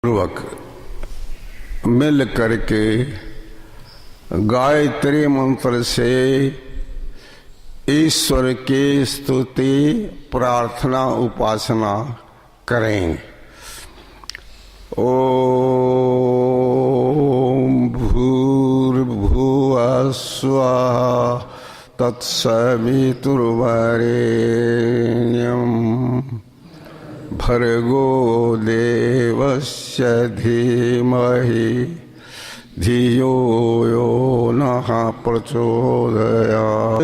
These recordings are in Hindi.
पूर्वक मिल करके गायत्री मंत्र से ईश्वर की स्तुति प्रार्थना उपासना करें। ओम भूर्भुवः स्वः तत्सवितुर्वरेण्यं भर्गो देवस्य धीमहि धियो यो नः प्रचोदयात्।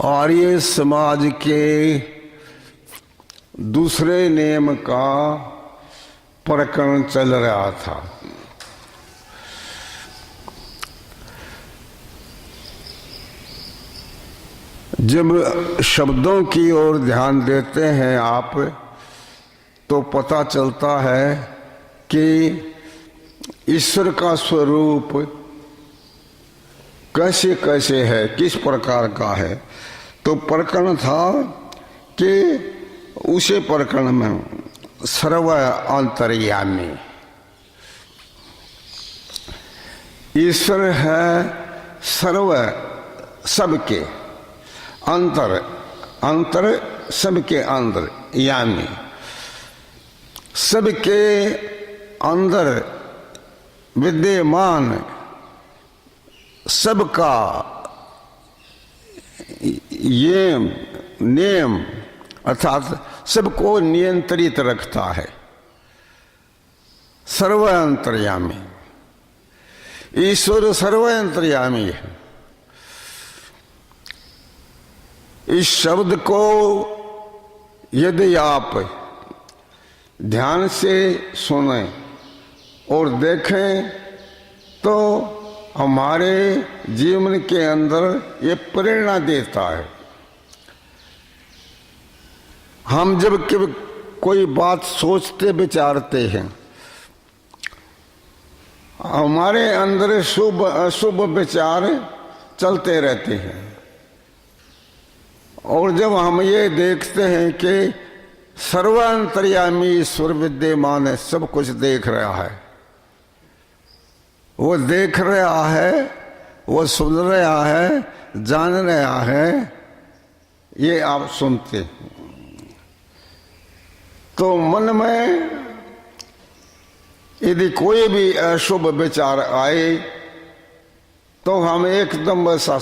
आर्य समाज के दूसरे नियम का प्रकरण चल रहा था। जब शब्दों की ओर ध्यान देते हैं आप तो पता चलता है कि ईश्वर का स्वरूप कैसे कैसे है, किस प्रकार का है। तो प्रकरण था कि उसे प्रकरण में सर्व अंतर्यामी ईश्वर है, सर्व सबके अंतर, अंतर सबके अंदर यामी, सबके अंदर विद्यमान, सबका ये नियम अर्थात सबको नियंत्रित रखता है। सर्व अंतर्यामी ईश्वर सर्व अंतर्यामी है। इस शब्द को यदि आप ध्यान से सुने और देखें तो हमारे जीवन के अंदर ये प्रेरणा देता है। हम जब कोई बात सोचते विचारते हैं, हमारे अंदर शुभ अशुभ विचार चलते रहते हैं। और जब हम ये देखते हैं कि सर्वांतर्यामी ईश्वर विद्यमान है, सब कुछ देख रहा है, वो देख रहा है, वो सुन रहा है, जान रहा है, ये आप सुनते तो मन में यदि कोई भी अशुभ विचार आए तो हम एकदम ऐसा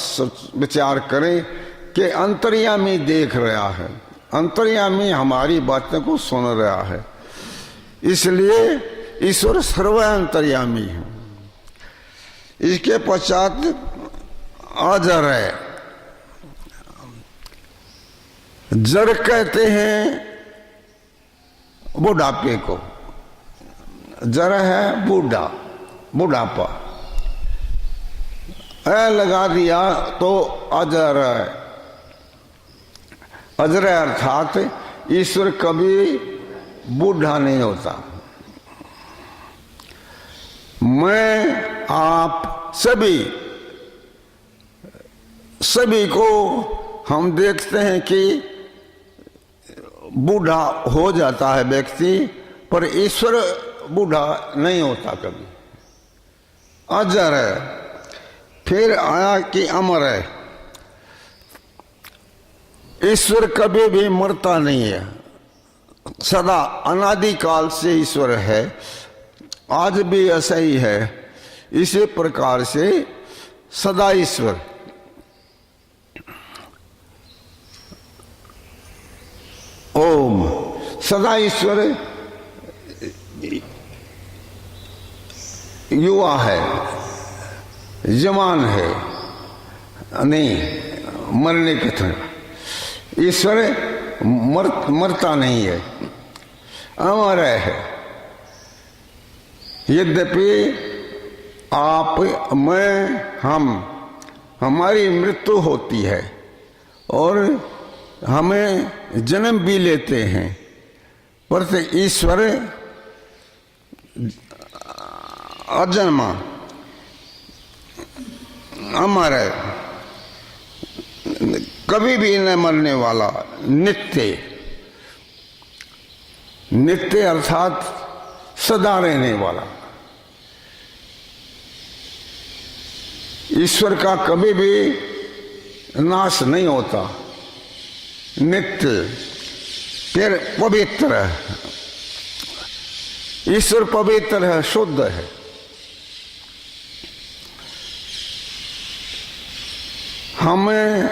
विचार करें कि अंतर्यामी देख रहा है, अंतर्यामी हमारी बातों को सुन रहा है। इसलिए ईश्वर सर्व अंतर्यामी है। इसके पश्चात अजर है। जर कहते हैं बुढ़ापे को, जर है बूढ़ा, बुढ़ापा लगा दिया तो अजर है। अजर अर्थात ईश्वर कभी बूढ़ा नहीं होता। मैं आप सभी को हम देखते हैं कि बूढ़ा हो जाता है व्यक्ति, पर ईश्वर बूढ़ा नहीं होता कभी। अजर है। फिर आया कि अमर है। ईश्वर कभी भी मरता नहीं है, सदा अनादिकाल से ईश्वर है, आज भी ऐसा ही है। इसी प्रकार से सदा ईश्वर। ओम सदा ईश्वर युवा है, जवान है, नहीं मरने के तरह। ईश्वर मरता नहीं है, अमर है। यद्यपि आप, मैं, हमारी मृत्यु होती है और हमें जन्म भी लेते हैं, पर ईश्वर अजन्मा अमर है, कभी भी न मरने वाला, नित्य। नित्य अर्थात सदा रहने वाला। ईश्वर का कभी भी नाश नहीं होता, नित्य फिर पवित्र है। ईश्वर पवित्र है, शुद्ध है। हमें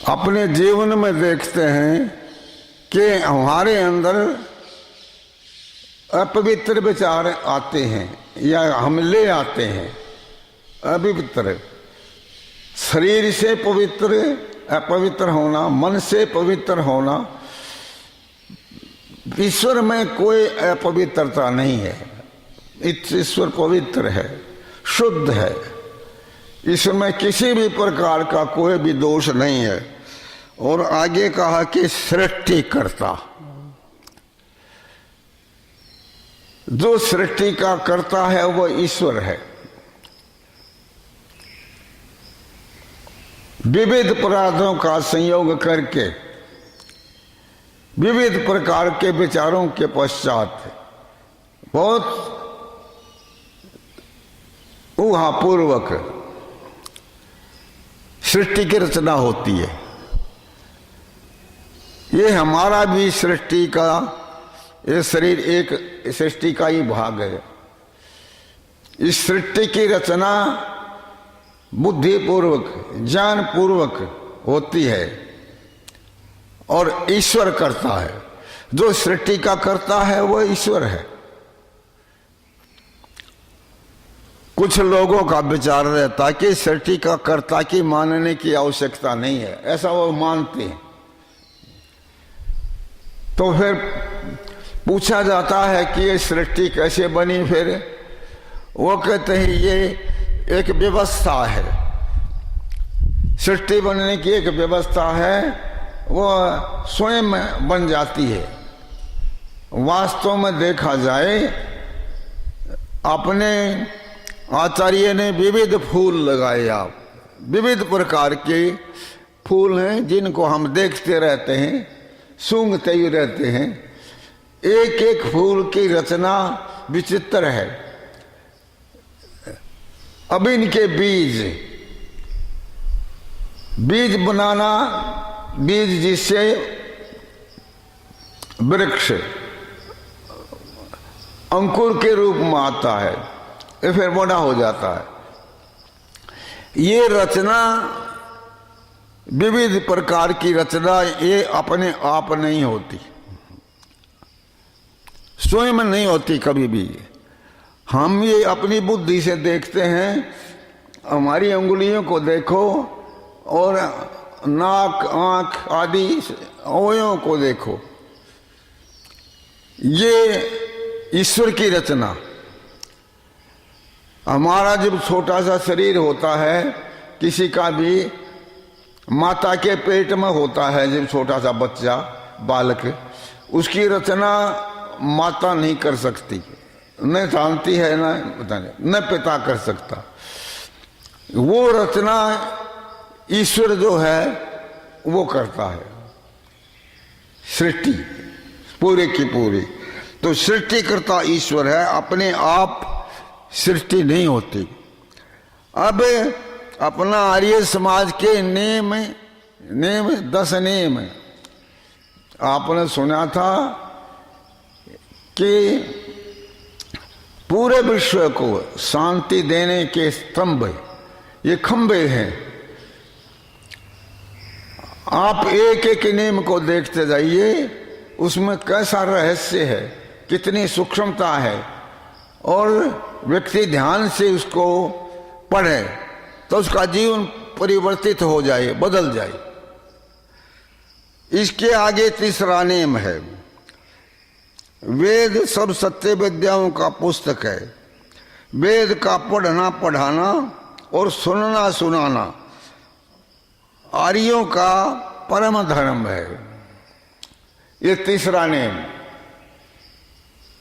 अपने जीवन में देखते हैं कि हमारे अंदर अपवित्र विचार आते हैं या हम ले आते हैं अपवित्र। शरीर से पवित्र अपवित्र होना, मन से पवित्र होना, ईश्वर में कोई अपवित्रता नहीं है। ईश्वर पवित्र है, शुद्ध है। ईश्वर में किसी भी प्रकार का कोई भी दोष नहीं है। और आगे कहा कि सृष्टि करता, जो सृष्टि का करता है वह ईश्वर है। विविध पदार्थों का संयोग करके विविध प्रकार के विचारों के पश्चात बहुत ऊहापूर्वक सृष्टि की रचना होती है। ये हमारा भी सृष्टि का, ये शरीर एक सृष्टि का ही भाग है। इस सृष्टि की रचना बुद्धिपूर्वक, ज्ञानपूर्वक होती है और ईश्वर करता है। जो सृष्टि का करता है वह ईश्वर है। कुछ लोगों का विचार रहता है कि सृष्टि का कर्ता की मानने की आवश्यकता नहीं है, ऐसा वो मानते हैं। तो फिर पूछा जाता है कि ये सृष्टि कैसे बनी, फिर वो कहते हैं ये एक व्यवस्था है। सृष्टि बनने की एक व्यवस्था है, वो स्वयं बन जाती है। वास्तव में देखा जाए, अपने आचार्य ने विविध फूल लगाए। आप विविध प्रकार के फूल हैं जिनको हम देखते रहते हैं, सूंघते ही रहते हैं। एक एक फूल की रचना विचित्र है। अब इनके बीज बनाना, बीज जिससे वृक्ष अंकुर के रूप में आता है, ये फिर बड़ा हो जाता है। ये रचना, विविध प्रकार की रचना, ये अपने आप नहीं होती, स्वयं नहीं होती कभी भी। हम ये अपनी बुद्धि से देखते हैं। हमारी अंगुलियों को देखो और नाक, आंख आदि अवयवों को देखो, ये ईश्वर की रचना। हमारा जब छोटा सा शरीर होता है, किसी का भी माता के पेट में होता है, जब छोटा सा बच्चा बालक, उसकी रचना माता नहीं कर सकती, न जानती है, न पिता कर सकता। वो रचना ईश्वर जो है वो करता है, सृष्टि पूरे की पूरी। तो सृष्टि करता ईश्वर है, अपने आप सृष्टि नहीं होती। अब अपना आर्य समाज के नेम 10 नेम आपने सुना था कि पूरे विश्व को शांति देने के स्तंभ ये खंबे हैं। आप एक एक नेम को देखते जाइए, उसमें कैसा रहस्य है, कितनी सूक्ष्मता है। और व्यक्ति ध्यान से उसको पढ़े तो उसका जीवन परिवर्तित हो जाए, बदल जाए। इसके आगे तीसरा नेम है, वेद सब सत्य विद्याओं का पुस्तक है। वेद का पढ़ना पढ़ाना और सुनना सुनाना आर्यों का परम धर्म है। ये तीसरा नेम,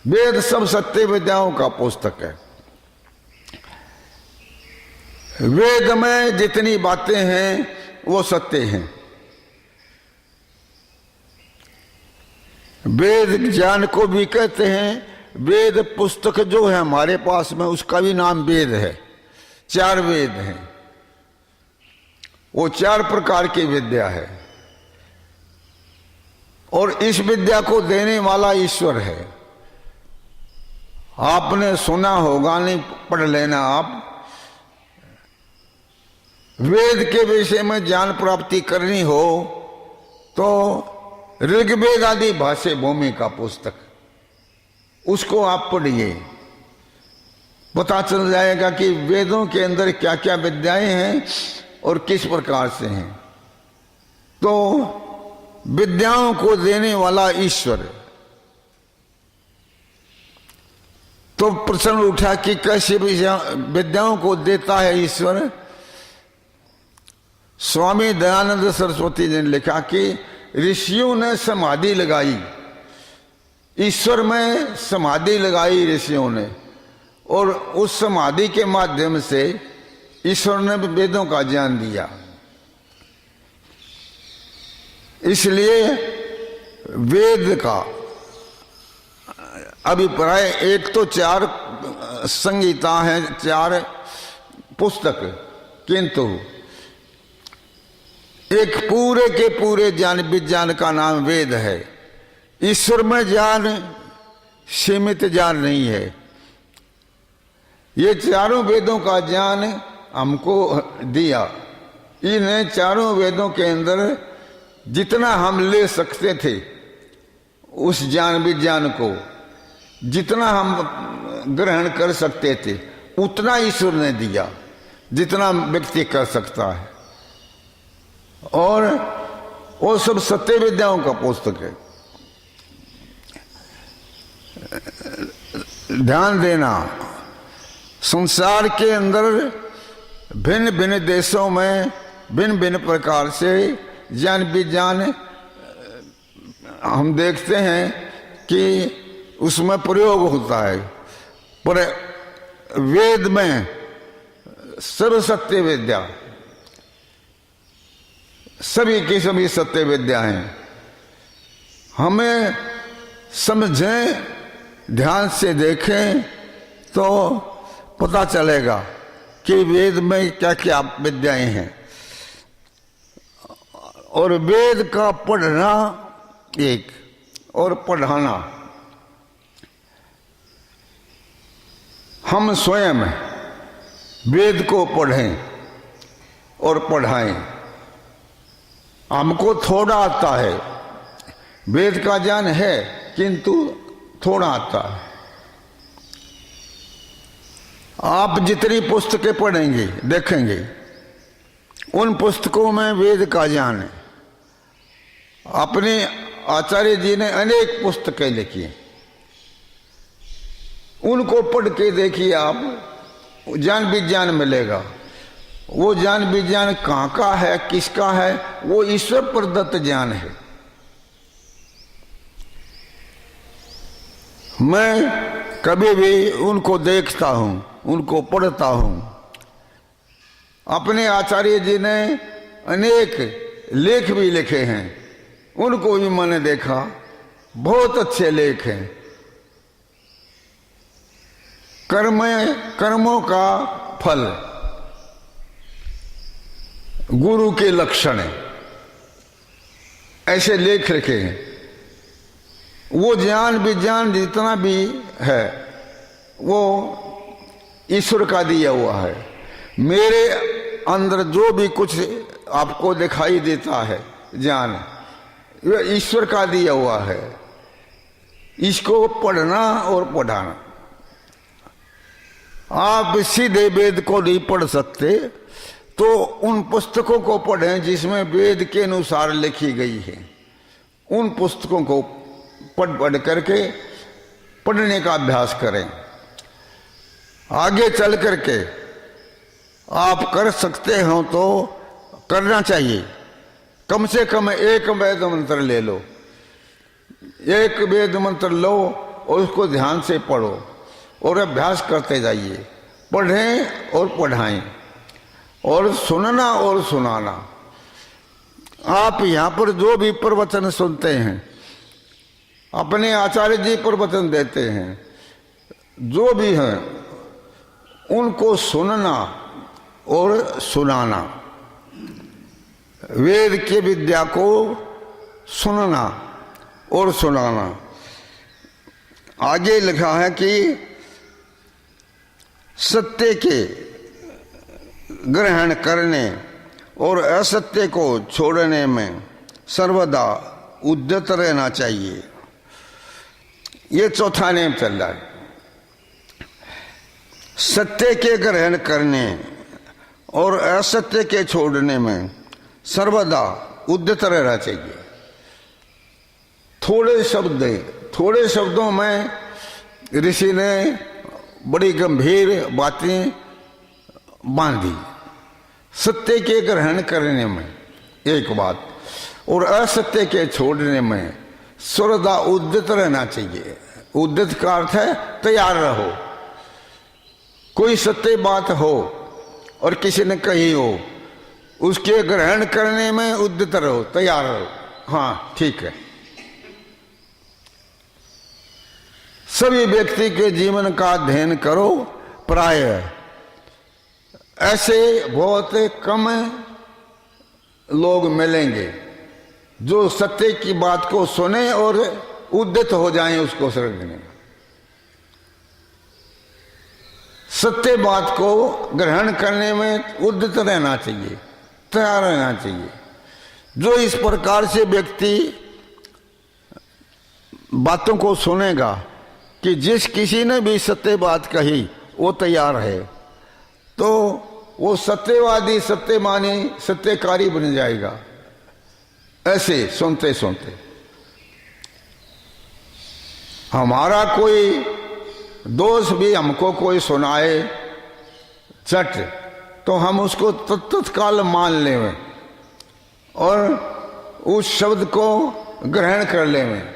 वेद सब सत्य विद्याओं का पुस्तक है। वेद में जितनी बातें हैं वो सत्य हैं। वेद ज्ञान को भी कहते हैं, वेद पुस्तक जो है हमारे पास में, उसका भी नाम वेद है। 4 वेद हैं, वो 4 प्रकार की विद्या है, और इस विद्या को देने वाला ईश्वर है। आपने सुना होगा, नहीं पढ़ लेना आप। वेद के विषय में ज्ञान प्राप्ति करनी हो तो ऋग्वेद आदि भाष्य भूमि का पुस्तक, उसको आप पढ़िए, पता चल जाएगा कि वेदों के अंदर क्या क्या विद्याएं हैं और किस प्रकार से हैं। तो विद्याओं को देने वाला ईश्वर। तो प्रश्न उठा कि कैसे विद्याओं को देता है ईश्वर। स्वामी दयानंद सरस्वती जी ने लिखा कि ऋषियों ने समाधि लगाई, ईश्वर में समाधि लगाई ऋषियों ने, और उस समाधि के माध्यम से ईश्वर ने वेदों का ज्ञान दिया। इसलिए वेद का अभिप्राय, एक तो 4 संहिता हैं, 4 पुस्तक, किंतु एक पूरे के पूरे ज्ञान विज्ञान का नाम वेद है। ईश्वर में ज्ञान सीमित ज्ञान नहीं है। ये 4 वेदों का ज्ञान हमको दिया। इन 4 वेदों के अंदर जितना हम ले सकते थे, उस ज्ञान विज्ञान को जितना हम ग्रहण कर सकते थे, उतना ईश्वर ने दिया जितना व्यक्ति कर सकता है। और वो सब सत्य विद्याओं का पुस्तक है। ध्यान देना, संसार के अंदर भिन्न भिन्न देशों में भिन्न भिन्न प्रकार से ज्ञान विज्ञान हम देखते हैं कि उसमें प्रयोग होता है, पर वेद में सर्व सत्य विद्या, सभी की सभी सत्य विद्या हैं। हमें समझें, ध्यान से देखें तो पता चलेगा कि वेद में क्या क्या विद्याएं हैं। और वेद का पढ़ना एक, और पढ़ाना, हम स्वयं वेद को पढ़ें और पढ़ाएं। हमको थोड़ा आता है, वेद का ज्ञान है किंतु थोड़ा आता है। आप जितनी पुस्तकें पढ़ेंगे, देखेंगे, उन पुस्तकों में वेद का ज्ञान है। अपने आचार्य जी ने अनेक पुस्तकें लिखी हैं, उनको पढ़ के देखिए आप, ज्ञान विज्ञान मिलेगा। वो ज्ञान विज्ञान कहाँ का है, किसका है, वो ईश्वर प्रदत्त ज्ञान है। मैं कभी भी उनको देखता हूँ, उनको पढ़ता हूँ। अपने आचार्य जी ने अनेक लेख भी लिखे हैं, उनको भी मैंने देखा, बहुत अच्छे लेख हैं। कर्मों का फल, गुरु के लक्षण, ऐसे लेख लिखे हैं। वो ज्ञान विज्ञान जितना भी है वो ईश्वर का दिया हुआ है। मेरे अंदर जो भी कुछ आपको दिखाई देता है ज्ञान, वह ईश्वर का दिया हुआ है। इसको पढ़ना और पढ़ाना। आप सीधे वेद को नहीं पढ़ सकते तो उन पुस्तकों को पढ़ें जिसमें वेद के अनुसार लिखी गई है। उन पुस्तकों को पढ़ करके पढ़ने का अभ्यास करें। आगे चल करके आप कर सकते हो तो करना चाहिए। कम से कम एक वेद मंत्र ले लो, एक वेद मंत्र लो और उसको ध्यान से पढ़ो और अभ्यास करते जाइए। पढ़ें और पढ़ाएं और सुनना और सुनाना। आप यहाँ पर जो भी प्रवचन सुनते हैं, अपने आचार्य जी प्रवचन देते हैं, जो भी हैं उनको सुनना और सुनाना, वेद की विद्या को सुनना और सुनाना। आगे लिखा है कि सत्य के ग्रहण करने और असत्य को छोड़ने में सर्वदा उद्यत रहना चाहिए। ये चौथा नियम चल रहा है। सत्य के ग्रहण करने और असत्य के छोड़ने में सर्वदा उद्यत रहना चाहिए। थोड़े शब्दों में ऋषि ने बड़ी गंभीर बातें बांधी। सत्य के ग्रहण करने में एक बात और असत्य के छोड़ने में सर्वदा उद्यत रहना चाहिए। उद्यत का अर्थ है तैयार रहो। कोई सत्य बात हो और किसी ने कही हो, उसके ग्रहण करने में उद्यत रहो, तैयार रहो। हाँ ठीक है। सभी व्यक्ति के जीवन का अध्ययन करो। प्राय ऐसे बहुत कम लोग मिलेंगे जो सत्य की बात को सुने और उद्यत हो जाएं उसको समझने में। सत्य बात को ग्रहण करने में उद्यत रहना चाहिए, तैयार रहना चाहिए। जो इस प्रकार से व्यक्ति बातों को सुनेगा कि जिस किसी ने भी सत्य बात कही वो तैयार है, तो वो सत्यवादी, सत्यमानी, सत्यकारी बन जाएगा। ऐसे सुनते सुनते हमारा कोई दोष भी हमको कोई सुनाए चट, तो हम उसको तत्काल मान लें और उस शब्द को ग्रहण कर लें।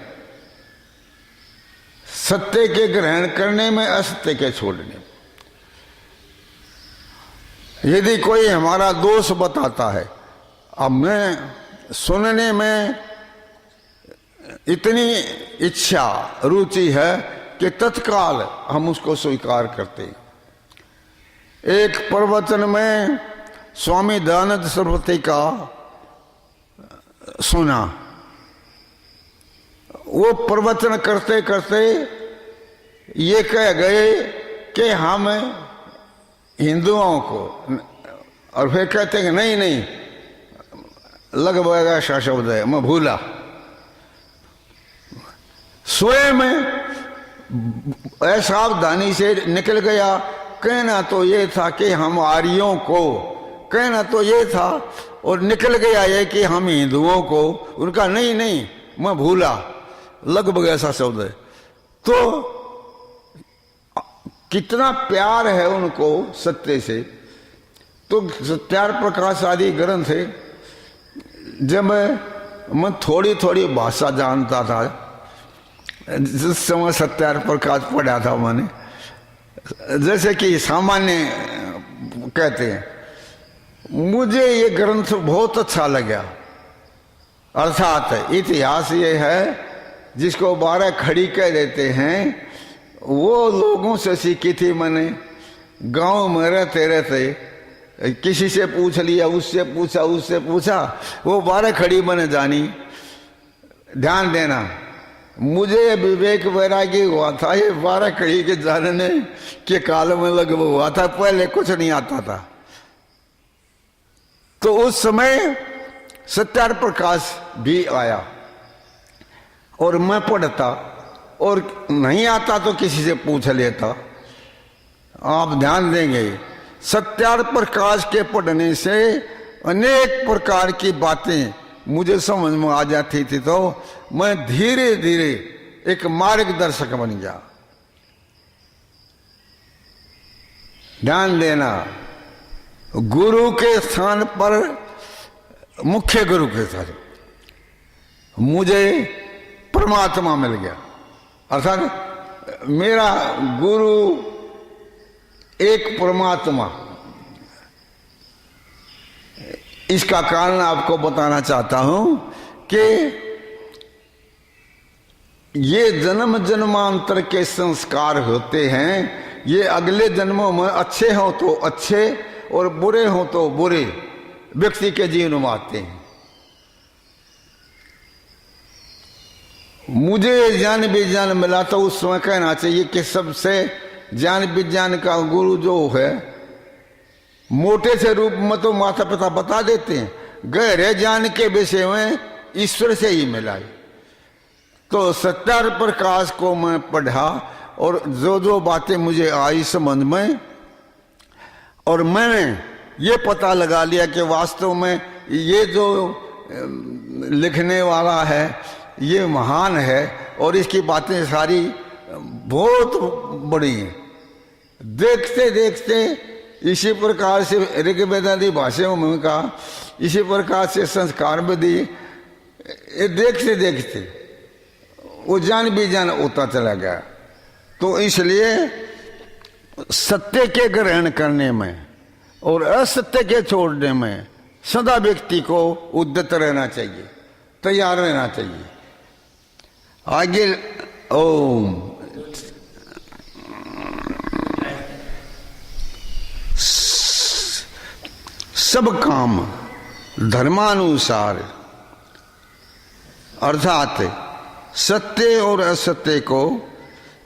सत्य के ग्रहण करने में, असत्य के छोड़ने में। यदि कोई हमारा दोष बताता है, अब मैं सुनने में इतनी इच्छा, रुचि है कि तत्काल हम उसको स्वीकार करते हैं। एक प्रवचन में स्वामी दयानंद सरस्वती का सुना। वो प्रवचन करते करते ये कह गए कि हम हिंदुओं को, और फिर कहते हैं कि नहीं लगभग ऐसा शब्द है, मैं भूला। स्वयं असावधानी से निकल गया। कहना तो ये था कि हम आर्यों को, कहना तो ये था, और निकल गया ये कि हम हिंदुओं को। उनका नहीं मैं भूला, लगभग ऐसा शब्द है। तो कितना प्यार है उनको सत्य से। तो सत्यार प्रकाश आदि ग्रंथ है। जब मैं थोड़ी थोड़ी भाषा जानता था, जिस समय सत्यार प्रकाश पढ़ा था मैंने, जैसे कि सामान्य कहते हैं, मुझे ये ग्रंथ बहुत अच्छा लगा। अर्थात इतिहास ये है जिसको 12 खड़ी कह देते हैं, वो लोगों से सीखी थी मैंने। गांव में रहते रहते किसी से पूछ लिया, उससे पूछा, वो 12 खड़ी मैंने जानी। ध्यान देना, मुझे विवेक वैरागी हुआ था ये 12 खड़ी के जानने के काल में लगभग हुआ था। पहले कुछ नहीं आता था। तो उस समय सत्यार प्रकाश भी आया और मैं पढ़ता, और नहीं आता तो किसी से पूछ लेता। आप ध्यान देंगे, सत्यार प्रकाश के पढ़ने से अनेक प्रकार की बातें मुझे समझ में आ जाती थी। तो मैं धीरे धीरे एक मार्गदर्शक बन गया। ध्यान देना, गुरु के स्थान पर, मुख्य गुरु के स्थान मुझे परमात्मा मिल गया। अर्थात मेरा गुरु एक परमात्मा। इसका कारण आपको बताना चाहता हूं कि ये जन्म जन्मांतर के संस्कार होते हैं। ये अगले जन्मों में अच्छे हो तो अच्छे और बुरे हो तो बुरे व्यक्ति के जीवन में आते हैं। मुझे ज्ञान विज्ञान मिला तो उस समय कहना चाहिए कि सबसे ज्ञान विज्ञान का गुरु जो है, मोटे से रूप में तो माता पिता बता देते हैं, गहरे ज्ञान के विषय में ईश्वर से ही मिला है। तो सत्यार प्रकाश को मैं पढ़ा और जो जो बातें मुझे आई समझ में, और मैंने ये पता लगा लिया कि वास्तव में ये जो लिखने वाला है ये महान है और इसकी बातें सारी बहुत बड़ी हैं। देखते देखते इसी प्रकार से ऋग्वेदादि भाषाओं में कहा, इसी प्रकार से संस्कार में दी, ये देखते देखते वो ज्ञान विज्ञान होता चला गया। तो इसलिए सत्य के ग्रहण करने में और असत्य के छोड़ने में सदा व्यक्ति को उद्यत रहना चाहिए, तैयार रहना चाहिए। आगे ओम सब काम धर्मानुसार अर्थात सत्य और असत्य को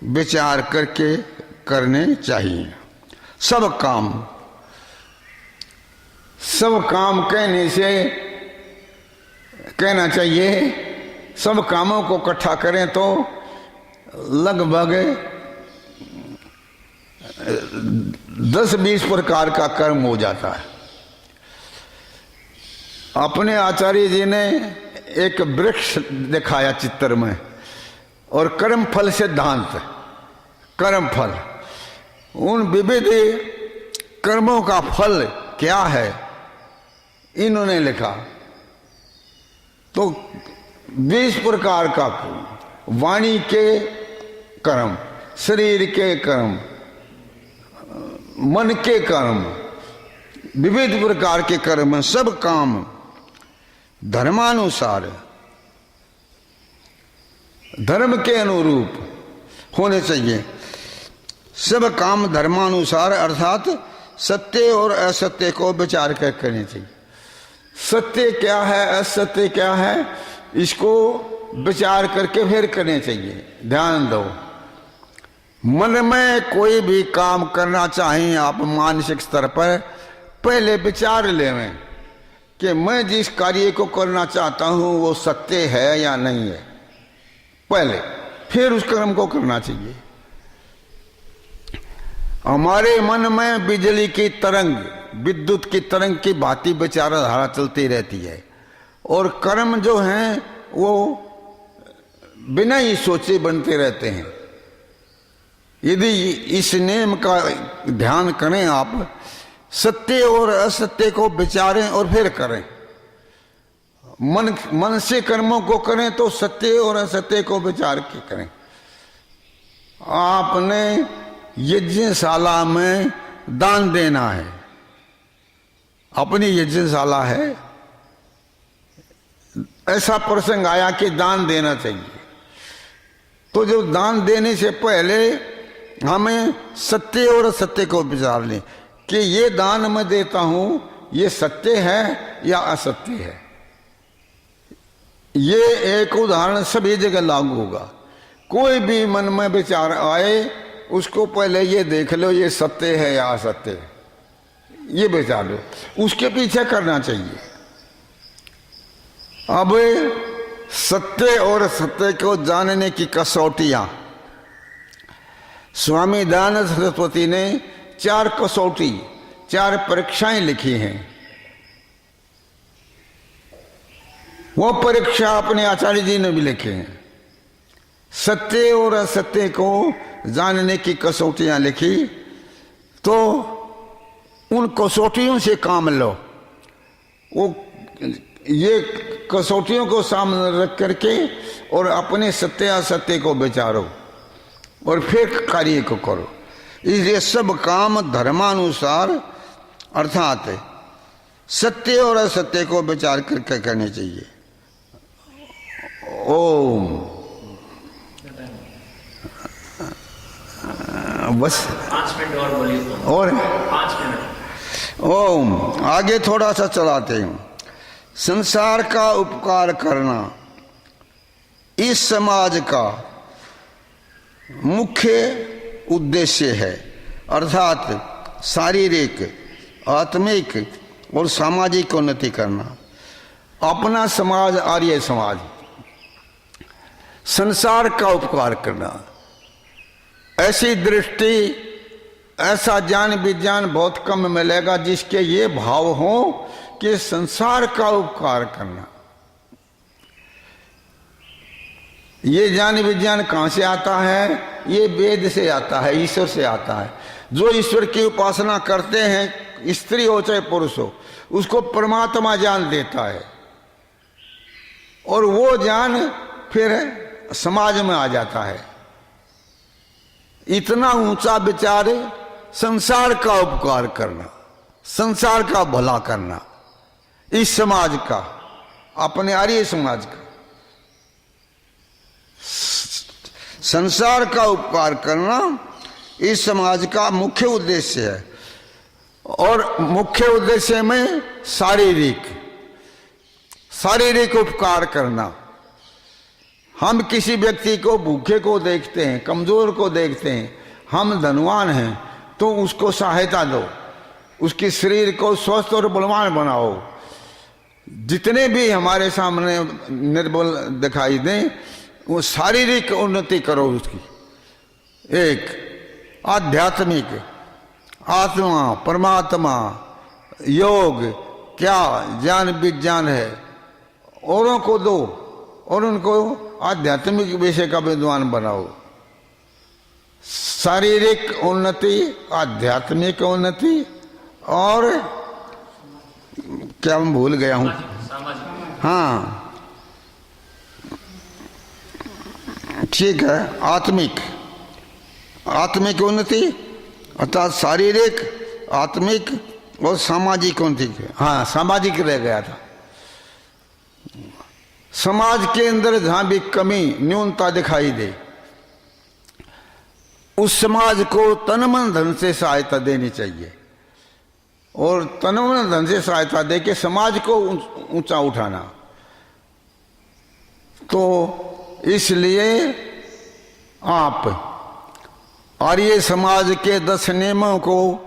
विचार करके करने चाहिए। सब काम कहने से कहना चाहिए सब कामों को इकट्ठा करें तो लगभग 10-20 प्रकार का कर्म हो जाता है। अपने आचार्य जी ने एक वृक्ष दिखाया चित्र में, और कर्म फल सिद्धांत, कर्म फल, उन विविध कर्मों का फल क्या है इन्होंने लिखा। तो 20 प्रकार का वाणी के कर्म, शरीर के कर्म, मन के कर्म, विविध प्रकार के कर्म, सब काम धर्मानुसार, धर्म के अनुरूप होने चाहिए। सब काम धर्मानुसार अर्थात सत्य और असत्य को विचार कर करने चाहिए। सत्य क्या है, असत्य क्या है, इसको विचार करके फिर करने चाहिए। ध्यान दो, मन में कोई भी काम करना चाहें आप मानसिक स्तर पर, पहले विचार लें कि मैं जिस कार्य को करना चाहता हूं वो सत्य है या नहीं है, पहले, फिर उस कर्म को करना चाहिए। हमारे मन में बिजली की तरंग, विद्युत की तरंग की भांति विचारधारा चलती रहती है, और कर्म जो हैं वो बिना ही सोचे बनते रहते हैं। यदि इस नियम का ध्यान करें आप, सत्य और असत्य को विचारें और फिर करें, मन से कर्मों को करें तो सत्य और असत्य को विचार के करें। आपने यज्ञशाला में दान देना है, अपनी यज्ञशाला है, ऐसा प्रसंग आया कि दान देना चाहिए, तो जो दान देने से पहले हमें सत्य और असत्य को विचार लें कि ये दान मैं देता हूं, ये सत्य है या असत्य है। ये एक उदाहरण सभी जगह लागू होगा। कोई भी मन में विचार आए उसको पहले ये देख लो ये सत्य है या असत्य है, ये विचार लो, उसके पीछे करना चाहिए। अब सत्य और असत्य को जानने की कसौटियां, स्वामी दयानंद सरस्वती ने 4 कसौटी, 4 परीक्षाएं लिखी हैं। वो परीक्षा अपने आचार्य जी ने भी लिखे हैं। सत्य और असत्य को जानने की कसौटियां लिखी, तो उन कसौटियों से काम लो। वो ये कसौटियों को सामने रख करके और अपने सत्य असत्य को विचारो और फिर कार्य को करो। इसलिए सब काम धर्मानुसार अर्थात सत्य और असत्य को विचार करके करने चाहिए। ओम बस 5 मिनट और बोलिए तो। और 5 मिनट। ओम आगे थोड़ा सा चलाते हैं। संसार का उपकार करना इस समाज का मुख्य उद्देश्य है, अर्थात शारीरिक, आत्मिक और सामाजिक उन्नति करना। अपना समाज, आर्य समाज, संसार का उपकार करना, ऐसी दृष्टि, ऐसा ज्ञान विज्ञान बहुत कम मिलेगा जिसके ये भाव हो कि संसार का उपकार करना। ये ज्ञान विज्ञान कहाँ से आता है? ये वेद से आता है, ईश्वर से आता है। जो ईश्वर की उपासना करते हैं, स्त्री हो चाहे पुरुष हो, उसको परमात्मा ज्ञान देता है और वो ज्ञान फिर समाज में आ जाता है। इतना ऊंचा विचार, संसार का उपकार करना, संसार का भला करना, इस समाज का, अपने आर्य समाज का। संसार का उपकार करना इस समाज का मुख्य उद्देश्य है। और मुख्य उद्देश्य में शारीरिक उपकार करना। हम किसी व्यक्ति को भूखे को देखते हैं, कमजोर को देखते हैं, हम धनवान हैं तो उसको सहायता दो, उसके शरीर को स्वस्थ और बलवान बनाओ। जितने भी हमारे सामने निर्बल दिखाई दें, वो शारीरिक उन्नति करो उसकी। एक आध्यात्मिक, आत्मा, परमात्मा, योग, क्या ज्ञान विज्ञान है, औरों को दो और उनको आध्यात्मिक विषय का विद्वान बनाओ। शारीरिक उन्नति, आध्यात्मिक उन्नति और क्या मैं भूल गया हूं। हाँ ठीक है, आत्मिक उन्नति अर्थात शारीरिक, आत्मिक और सामाजिक उन्नति। हाँ सामाजिक रह गया था। समाज के अंदर जहां भी कमी, न्यूनता दिखाई दे, उस समाज को तन मन धन से सहायता देनी चाहिए और तन मन धन से सहायता दे के समाज को ऊंचा उठाना। तो इसलिए आप आर्य समाज के 10 नियमों को